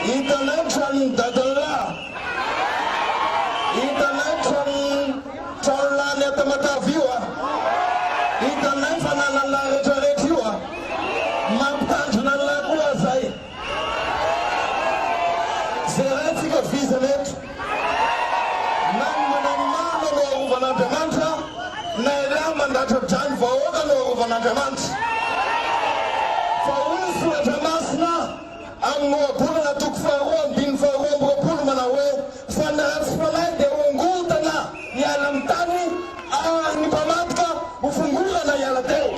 International dadala. International chola netamata viewer. International la retoretiwa. Mampantana la kuasai. Zeratika visanet. Namana lo vanantamanta. Naira mandato time for order lo vanantamanta. For us tamasna. Ang mga pula na tukfaron, binfaron, mga pula manawe, fanarasmalay, de unguta na, yalam tani, ni pamatka, ufungula na yalateo.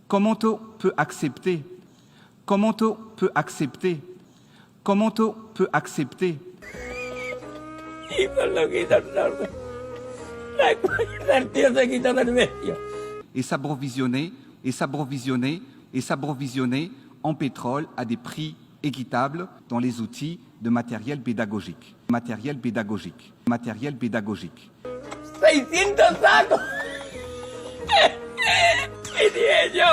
Comment on peut accepter? Comment on peut accepter? Comment on peut accepter? Et s'approvisionner en pétrole à des prix équitables dans les outils de matériel pédagogique. 600 sacos. Y dije yo,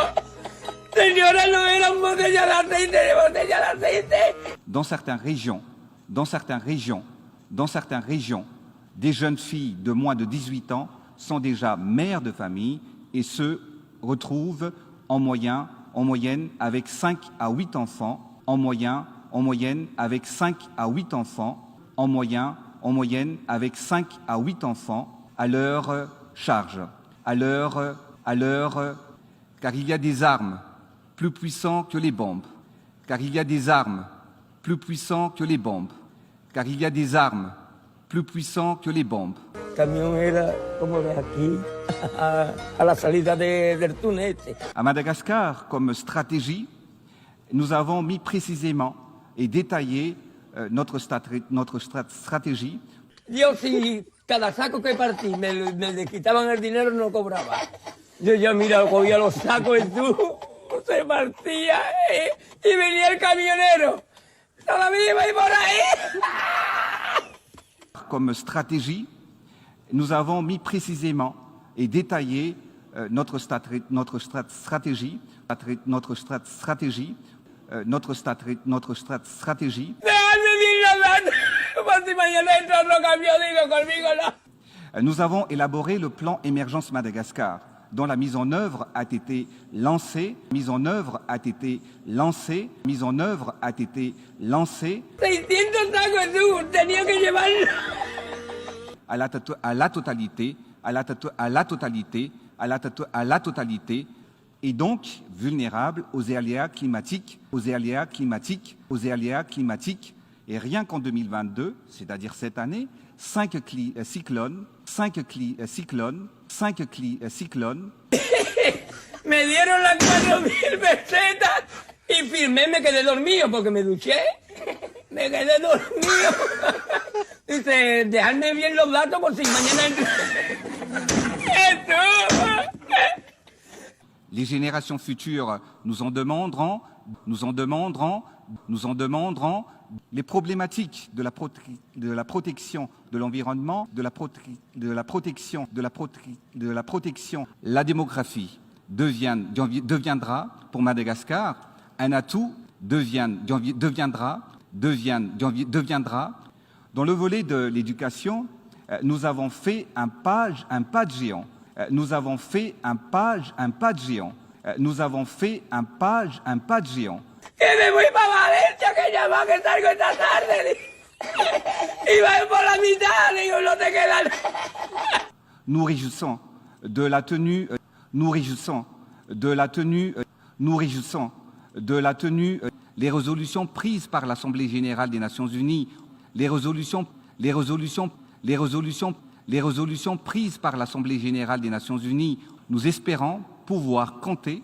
señora, no eran botellas de aceite. Dans certaines régions, des jeunes filles de moins de 18 ans sont déjà mères de famille et se retrouvent en moyenne avec 5 à 8 enfants, en moyenne avec 5 à 8 enfants, en moyenne avec 5 à 8 enfants à leur charge, car il y a des armes plus puissantes que les bombes, car il y a des armes plus puissantes que les bombes, car il y a des armes plus puissants que les bombes. Camión era como de aquí a la salida del túnel. À Madagascar, comme stratégie, nous avons mis précisément et détaillé notre stratégie. Yo si cada saco que partí me quitaban el dinero no cobraba. Yo ya mira, cogía los sacos y tú se partía y venía el camionero. Todavía iba por ahí. Comme stratégie, nous avons mis précisément et détaillé notre stratégie. Nous avons élaboré le plan Émergence Madagascar, dont la mise en œuvre a été lancée. 600 sacos, tenía que llevar à la totalité, et donc vulnérable aux aléas climatiques. Et rien qu'en 2022, c'est-à-dire cette année, 5 cyclones. Me dieron las 4.000 pesetas y firmé, me quedé dormido porque me duché. Me quedé dormido. Dice, dejadme bien los datos por si mañana... Les générations futures nous en demanderont les problématiques de la protection de l'environnement, de la protection. La démographie deviendra pour Madagascar un atout, deviendra. Dans le volet de l'éducation, nous avons fait un pas de géant. Nous avons fait un pas de géant. Que me voy para Valencia, que ya va, que salgo esta tarde. Y va por la mitad, digo, no te quedan. Nous réjouissons de la tenue les résolutions prises par l'Assemblée générale des Nations unies, les résolutions prises par l'Assemblée générale des Nations unies. Nous espérons pouvoir compter.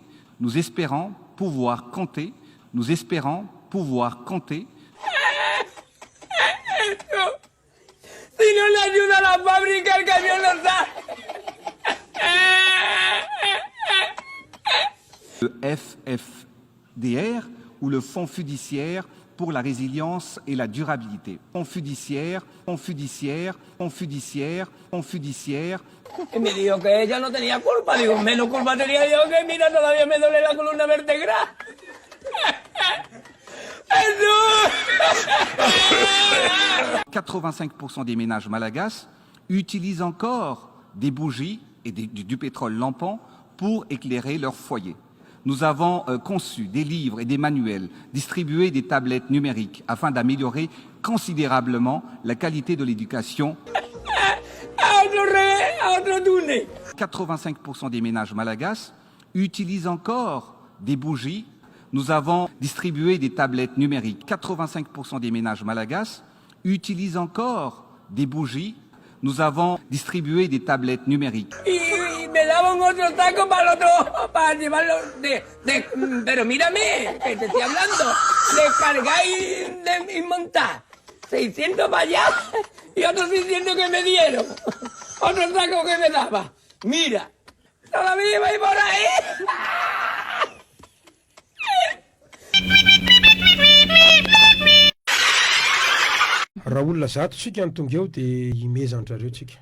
Si no le ayuda a la fábrica, el camión no está. Le FFDR ou le Fonds fiduciaire pour la résilience et la durabilité. Fonds fiduciaire, fonds fiduciaire, fonds fiduciaire, fonds fiduciaire. Y me dijo que ella no tenía culpa. Digo, menos culpa tenía yo que mira, todavía me duele la columna vertebral. 85% des ménages malagasy utilisent encore des bougies et du pétrole lampant pour éclairer leur foyer. Nous avons conçu des livres et des manuels, distribué des tablettes numériques afin d'améliorer considérablement la qualité de l'éducation. 85% des ménages malagasy utilisent encore des bougies. Nous avons distribué des tablettes numériques. 85% des ménages malagasy utilisent encore des bougies. Nous avons distribué des tablettes numériques. Y me daban otro taco para el otro, para llevarlo pero mírame, que te estoy hablando, descargar y montar. 600 para allá y otros 600 que me dieron. Otro taco que me daba. Mira, todavía iba por ahí. raha olona zato tsika ny tonga eo dia imezantrareo tsika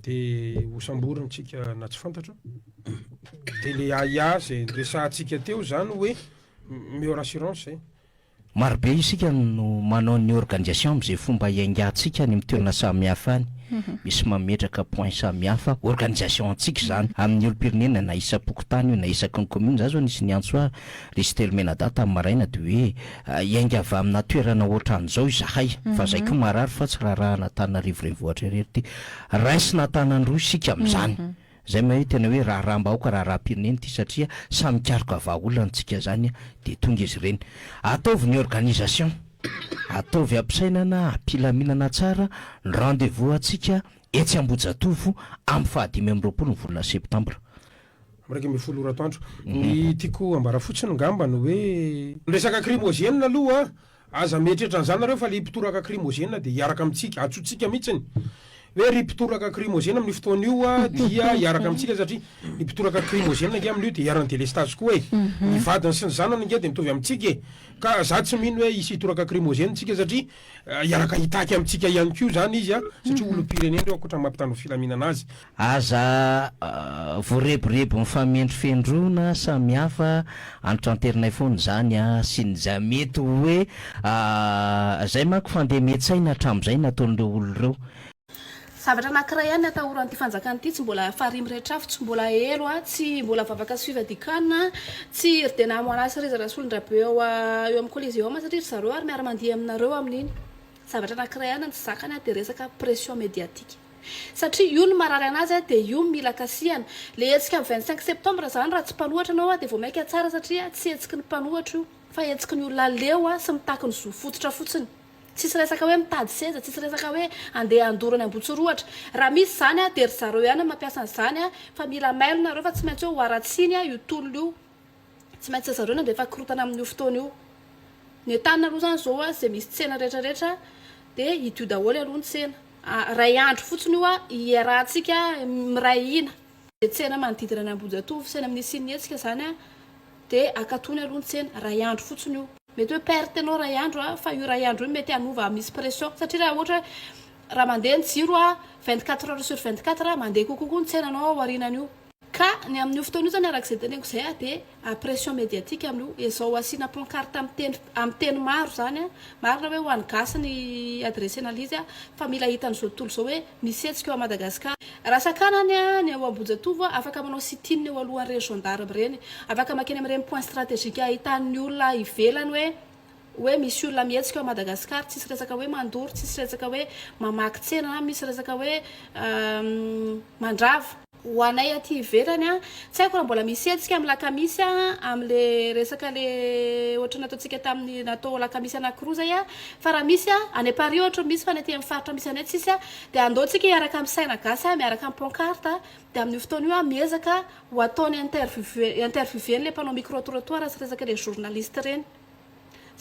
dia hosamborona tsika na tsy fantatra dia le aia zay resahantsika teo zany hoe meilleur assurance zay marobe isika no manao ny organisation am'izay fomba iaingatsika ny mitoerana samihafa any misy mametraka point samihafa organisation antsika zany amin'ny olo-pirenena na isam-pokotany io na isaky ny commune zany zao nisy ny antsoa resitelo menada tamin'ny maraina dia hoe iainga avy amina toerana ohatran'izao izahay fa zay koa marary fa tsy raharahana Antananarivo renivohitra irery ty raisina Antananandroa isika amin'izany zay mahe tena hoe raharaham-bahoaka raharaha-pirenena ty satria samy karoka vahaolana antsika zany dia tonga izy ireny ataovy ny organisation ataovy ampisainana ampilaminana tsara ny rendez-vous atsika etsy Ambojatofo amin'ny 15 ny volana septambra miraika amby 10 oratoandro ny tiako ambara fotsiny ngamba no hoe resaka crimogène aloha aza mieritreritra an'izany nareo fa le mpitoraka crimogène dia hiaraka amintsika atsotsika mihitsiny hoe ry mpitoraka crimogène amin'ny fotoana io dia hiaraka amintsika satria ny mpitoraka crimogène nge amin'io dia hiarany délestage koa ny vadiny sy ny zanany nge dia mitovy amintsika ka za tsy mino hoe isy hitoraka crimogène tsika satria hiaraka hitaky amintsika ihany koa zany izy satria olo-pirenena reo akoatra mampitano filaminana azy aza voareborebo mifamendry fendrona samihafa anotrantelinay foany zany sy ny za mety hoe zay manko fandeha metsaina hatramin'izay nataon'ireo olon'ireo zavatra anankiray ihany atahoran'ity fanjakana ity tsy mbola farimy rehetra tsy mbola elo tsy mbola vavaka sy fivadikana tsy ridena moanasy ry zarasolondrabe eo amin'ny collégium satria ry zareo ary miara mandiha aminareo amin'iny zavatra anankiray ihany tsy zakany dia resaka pression médiatique satria io no marary anazy dia io mila kasihana le hetsika 25 septembre zany raha tsy mpanohatra anao dia vao maika tsara satria tsy hetsiky ny mpanohatra io fa hetsiky ny olona leo sy mitaky ny zo fototra fotsiny tsisy resaka hoe mitady seza tsisy resaka hoe andeha andorany Ambotsoroatra raha misy zany dia ry zareo ihany mampiasa an'izany fa mila mailo nareo fa tsy maintsy hoe hoaratsiny io tolona io tsy maintsy zareo na dia efa korotana amin'io fotoana io ny tanina aloha zany zao zay misy tsena rehetrarehetra dia hidio daholo aloha ny tsena ray andro fotsiny io hiarahantsika miray ina dia tsena manodidina ny Ambojatofo tsena amin'ny sinetsika zany dia akatony aloha ny tsena ray andro fotsiny io mety hoe perte anao ray andro fa io ray andro io mety hanova misy pression satria raha ohatra raha mandeha ny jiro 24 heures sur 24 mandeha kokoa ny tsenanao ao arinan'io ka ny amin'io fotoana io zany arak'izay teneniko zay dia pression médiatique amin'io ezao asiana pancarte amin'ny teny maro zany marina hoe ho any gasy ny adressena an'izy fa mila hitan'izao tontolo zao hoe misy hetsika eo a Madagasikara raha sakanany ny ao Ambojatofo afaka manao sitininy eo alohan'ireny gendarme reny afaka makeny amin'ireny point stratégique ahitan'ny olona ivelany hoe misy olona mihetsika eo a Madagasikara tsisy resaka hoe mandory tsisy resaka hoe mamaky tsena misy resaka hoe mandrava ho anay aty ivelany tsy haiko raha mbola misy hetsika amin'ny lakamisy amin'le resaka le ohatra nataontsika tamin'ny natao lakamisy anankiroa zay fa raha misy any Paris ohatra misy fa ny aty amin'ny faritra misy anay tsisy dia andaontsika hiaraka amin'ny saina gasy miaraka amin'ny pancarte dia amin'io fotoana io miezaka ho ataony intervieweny le mpanao micro trottoir sy resaka le journaliste reny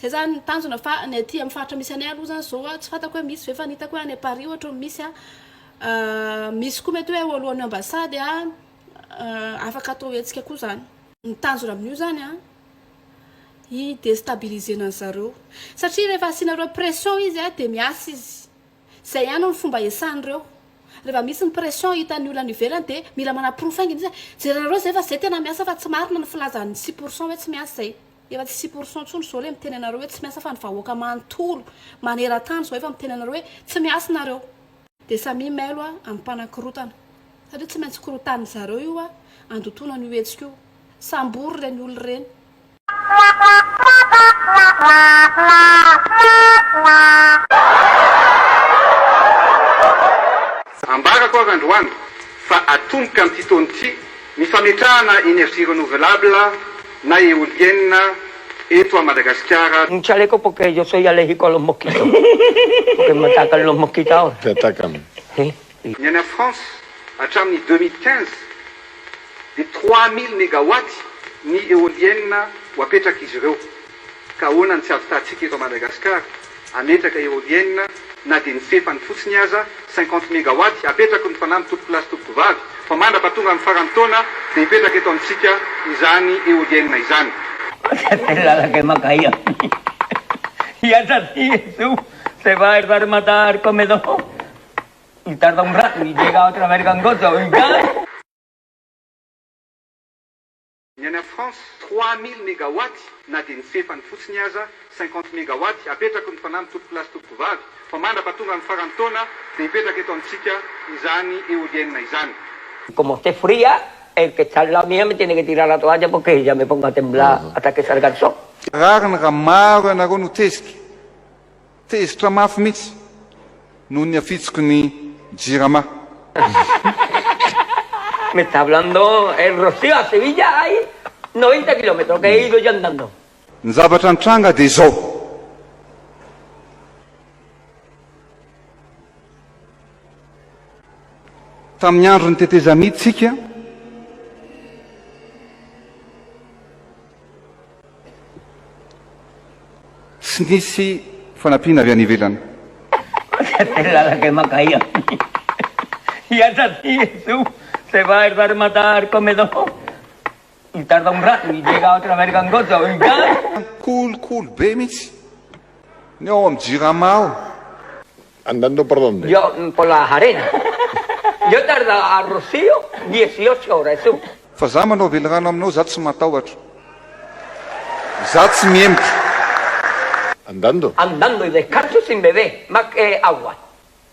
zay zany ny tanjona fa ny aty amin'ny faritra misy anay aloha zany zao tsy fantako hoe misy ve fa nitako hoe any Paris ohatra misy misy koa mety hoe alohan'ny ambassady afaka atao hetsika koa zany ny tanjona amin'io zany idestabilisena zareo satria rehefa asianareo pression izy a de miasa izy zay ihany ny fomba esan'ireo rehefa misy ny pression hitan'ny olona nivelany de mila manaprofainginy izy jerenareo zay fa zay tena miasa fa tsy marina ny filazany 6% hoe tsy miasa zay efa tsy 6% tsony zao le miteny anareo hoe tsy miasa fa ny vahoaka manontolo maneran-tany zao efa miteny anareo hoe tsy miasa nareo de samy mailo a amin'ny mpanakorotana satria tsy maintsy korotany zareo io a andotona ny hoetsika io sambory reny olo reny ambarako avy androany fa atomboka amin'ity taona ity ny fametrahana énergie renouvelable na éolienne eto a Madagasikara. Un chaleco porque yo soy alérgico a los mosquitos. Porque me atacan los mosquitos ahora. Te atacan. Sí. Ny any France hatramin'ny 2015 de 3000 mégawatts ny éolienne ho apetraka izy ireo. Ka ahoana ny tsy avy tatsika eto a Madagasikara ametraka éolienne na de ny fefany fotsiny aza 50 mégawatts apetraka ny fanahy tompo plasy tompo vavy fa mandrapatonga amin'ny farany taona de hipetraka eto amintsika izany éolienne izany. Era la que me caía. Y hasta así Jesús se va a matar al comedor. Y tarda un rato y llega otra vez gangoso. Oiga. Ny any France 3000 mégawatts na de ny fefany fotsiny aza 50 mégawatts apetraka ny fanahy tompo plasy tompo vavy fa mandrapatonga amin'ny farany taona de hipetraka eto amintsika izany éolienne izany. Como esté fría, el que está al lado mío me tiene que tirar la toalla porque ya me pongo a temblar hasta que salga el sol. Rariny raha maro ianareo no teziky tezitra mafy mihitsy noho ny afitsiko ny jirama. Me está hablando el Rocío a Sevilla, hay 90 kilómetros que he ido yo andando. Ny zavatra nitranga dia izao. Tamin'ny andro ny tetezamiditsika tsy nisy fanampiana avy any ivelany. Era la que me caía. Y hasta así Jesús se va a matar al comedor. Y tarda un rato y llega otra vez gangoso. Oiga. Cool be mihitsy ny ao amin'ny jirama ao. ¿Andando por dónde? Yo por las arenas. Yo tarda a Rocío 18 horas, Jesús. Fa za manao velorano aminao za tsy matahotra, za tsy miemika. ¿Andando? Andando y descalzo sin beber, más que agua.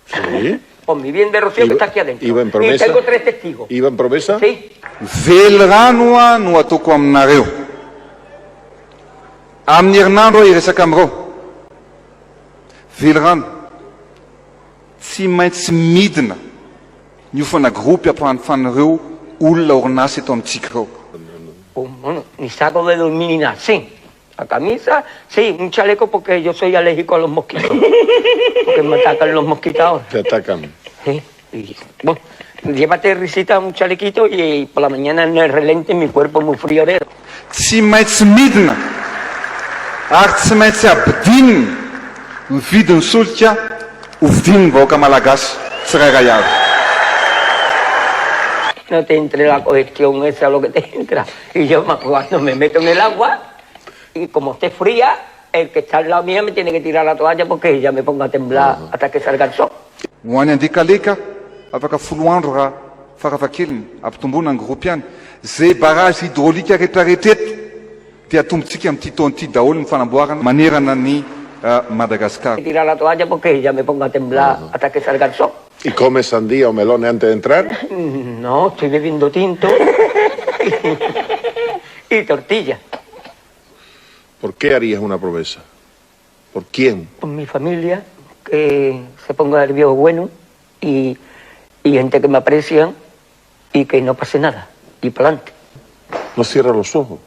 Sí. Por mi bien de Rocío que está aquí adentro. Iba en Y promesa. tengo 3 testigos. ¿Iba en promesa? Sí. Velorano a no ataoko aminareo. Amin'ny herinandro aho hiresaka amin'ireo. Velorano tsy maintsy midina niofana gropy ampahanifanareo olona orinasa eto amintsika ireo. Bueno, ni saco de dormir ni nada, sí. La camisa, sí, un chaleco porque yo soy alérgico a los mosquitos. Porque me atacan los mosquitos ahora. Te atacan. Sí. Y, bueno, llévate risita un chalequito y por la mañana en el relente mi cuerpo muy friorero. Tsy maintsy midina ary tsy maintsy abidininy ny vidin'ny solika ho vidin'ny vahoaka malagasy tsirairay avy. No te entre la congestión esa lo que te entra. Y yo cuando me meto en el agua, y como esté fría, el que está al lado mío me tiene que tirar la toalla porque ya me pongo a temblar hasta que salga el sol. Ho any andikaleka afaka folo andro raha farafakeliny ampitomboana ny gropy any. Zay barrage hydraolika rehetrarehetra eto dia atombotsika amin'ity taona ity daholo ny fanamboarana manerana ny Madagasikara. Tirar la toalla porque ya me pongo a temblar hasta que salga el sol. ¿Y comes sandía o melones antes de entrar? No, estoy bebiendo tinto y tortilla. ¿Por qué harías una promesa? ¿Por quién? Por mi familia, que se ponga el viejo bueno y gente que me aprecian y que no pase nada. Y para adelante. No cierra los ojos.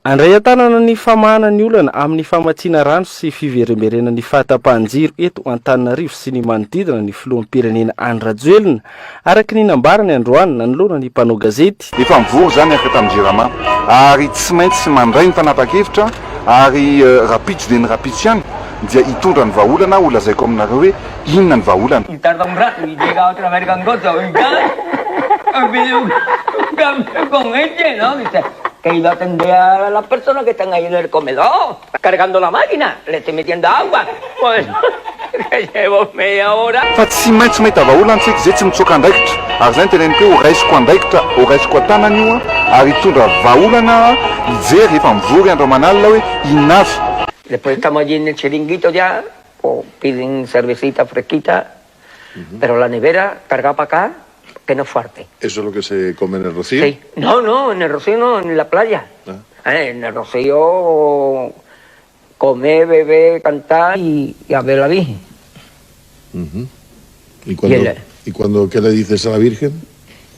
Andray an-tanana ny famahana ny olana amin'ny famatsiana rano sy fiverimberena ny fahatapahan-jiro eto Antananarivo sy ny manodidina ny filohan'ny pirenena Andry Rajoelina araka ny nambarany androany nanoloana ny mpanao gazety. Efa mivory zany afaka tamin'ny jirama ary tsy maintsy mandray ny tanapa-kevitra ary rapitso dia ny rapitso ihany dia hitondra ny vahaolana ho lazaiko aminareo hoe inona ny vahaolana. Y tarda un rato y llega otra vez gangoso. Oiga, con este, ¿no? Dice que iba a atender a las personas que están ahí en el comedor, cargando la máquina, le estoy metiendo agua. Pues, que llevo media hora. Fa tsy maintsy mahita vahola antsika zay tsy mitsoka andraikitra ary zay ny teneniko hoe ho raisiko andraikitra ho raisiko an-tanana io ary hitondra vaholana hijery efa mivory andro aman'alina hoe inavy. Después estamos allí en el chiringuito ya, pues piden cervecita fresquita, pero la nevera cargada para acá, que no falte. ¿Eso es lo que se come en el Rocío? Sí. No, en el Rocío no, en la playa. En el Rocío comer, beber, cantar y a ver la Virgen. ¿Y cuando qué le dices a la Virgen?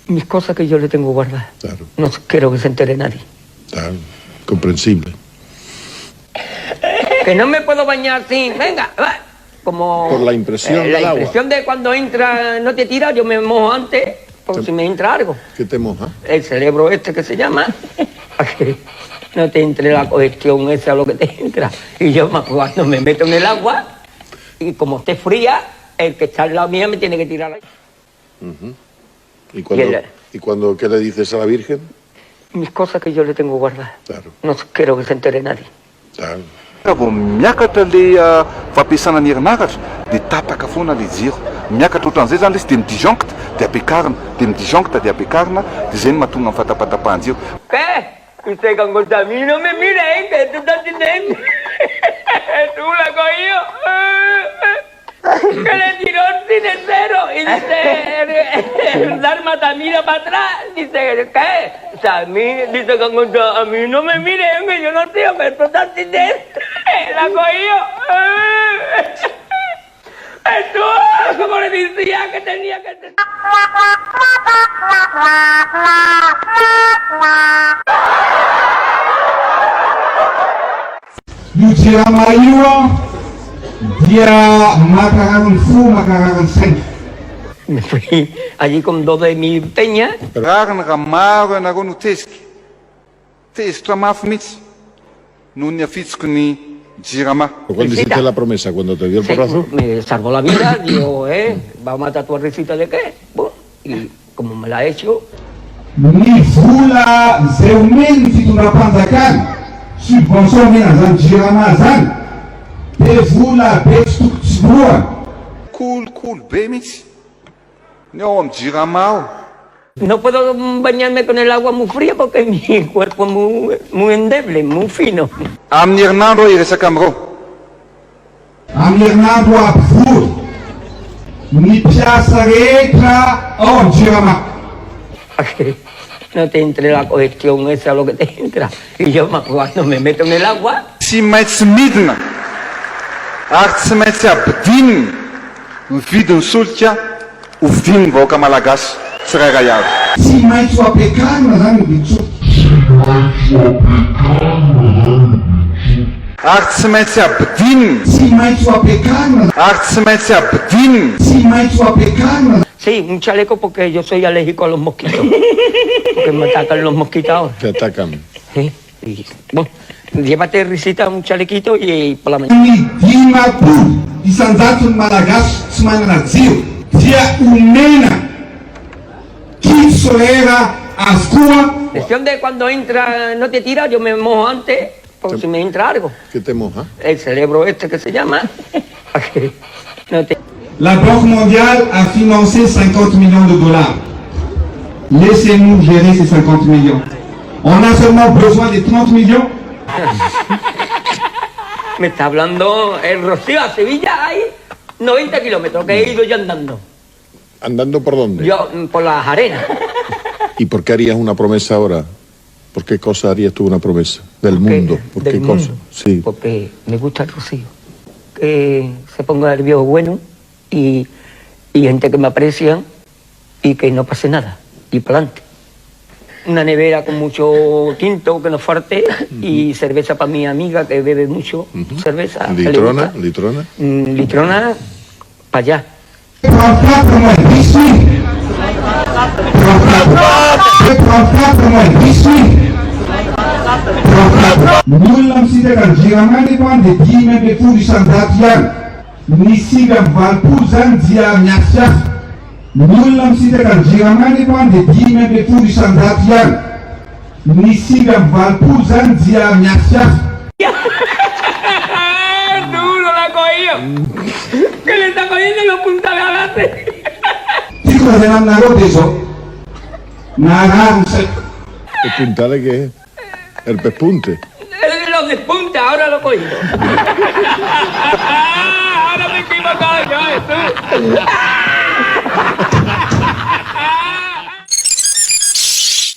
Mis cosas que yo le tengo guardadas. Claro. No quiero que se entere nadie. Claro, comprensible. Que no me puedo bañar sin... Venga, va. Como... Por la impresión del la agua. impresión de cuando entra, no te tira, yo me mojo antes, por si me entra algo. ¿Qué te moja? El cerebro este que se llama, para que no te entre la cogestión esa, lo que te entra. Y yo cuando me meto en el agua, y como esté fría, el que está al lado mío me tiene que tirar ahí. ¿Y cuando qué le dices a la Virgen? Mis cosas que yo le tengo guardadas. Claro. No quiero que se entere nadie. Claro. Vao miakatra le fampiasana ny herinaratra dia tapaka foana le jiro miakatra ohatran'izay zany le izy dia midigencte dia ampiakarina dia midigencte dia ampiakarina dia zay no mahatonga amin'ny fatapatapahan-jiro. ¿Qué? Usted con gusta a mí no me mire, que tú estás entendiendo. Tú la cogió. Que le tiró el cinetero y dice, el dálmata mira para atrás, dice, ¿qué? O sea, a mí, dice, a mí no me mire, que yo no estoy abierto a entender. La cogió. Esto, como le decía que tenía que tener. Me fui allí con dos de mis peñas. Rariny raha maro ianareo no tezitra mafy mihitsy noho ny afitsiko ny jirama. ¿Cuándo hiciste la promesa? ¿Cuando te dio el porrazo? Me salvó la vida, digo, vamos a tatuar risita de qué. Y como me la he hecho. Ny vola zay omeny ny fitondram-panjakana subvention omena zany jirama zany dia vola be tsy toko tsy voa kolokolo be mihitsy ny ao amin'ny jirama ao. No puedo bañarme con el agua muy fría porque mi cuerpo es muy endeble, muy fino. Amin'ny herinandro aho iresaka amin'ireo. Amin'ny herinandro ampovory ny mpiasa rehetra ao amin'ny jirama. No te entre la cogestión esa, lo que te entra. Y yo cuando me meto en el agua... Tsy maintsy midina ary tsy maintsy abidinina ny vidin'ny solika ho vidin'ny vahoaka malagasy tsirairay avy. Tsy maintsy ho ampiakarina zany ny vidin-solika. Ary tsy maintsy abidinina. Tsy maintsy ho ampiakarina. Ary tsy maintsy abidinina. Tsy maintsy ho ampiakarina. Sí, un chaleco porque yo soy alérgico a los mosquitos. Porque me atacan los mosquitos ahora. Te atacan. Sí. Y, bueno, llévate risita, un chalequito y por la mañana. Ny dimapolo isanjato ny malagasy tsy manana jiro dia omena kitso era azy koa. Cuestión de cuando entra, no te tira, yo me mojo antes, por si me entra algo. ¿Qué te moja? El cerebro este que se llama. No te... La Banque mondiale a financé 50 millions de dollars. Laissez-nous gérer ces 50 millions. On a seulement besoin de 30 millions. Me está hablando el Rocío a Sevilla, hay 90 kilómetros que he ido yo andando. ¿Andando por dónde? Yo, por las arenas. ¿Y por qué harías una promesa ahora? ¿Por qué cosa harías tú una promesa? Del mundo. ¿Por qué cosa? Sí. Porque me gusta el Rocío. Que se ponga el viejo bueno y gente que me aprecia y que no pase nada. Y para adelante. Una nevera con mucho tinto que no falte y cerveza para mi amiga que bebe mucho cerveza. ¿Litrona? ¿Litrona? Litrona para allá. Ny olona misintaka ny jirama nefa dia 5.000 isan-jato ihany. Ny 5.0 zany dia miafyafy. Ny olona misintaka ny jirama nefa dia 5.000 isan-jato ihany. Ny simba amin'ny valopolo zany dia miasiasa. Duro la cogió. Que le está cogiendo los puntales adelante. Tiako razana aminareo dia zao. Narary ny saiko. ¿El puntale qué es? El pespunte. Los despunta, ahora lo cogido. Ahora me he equivocado yo, Jesús.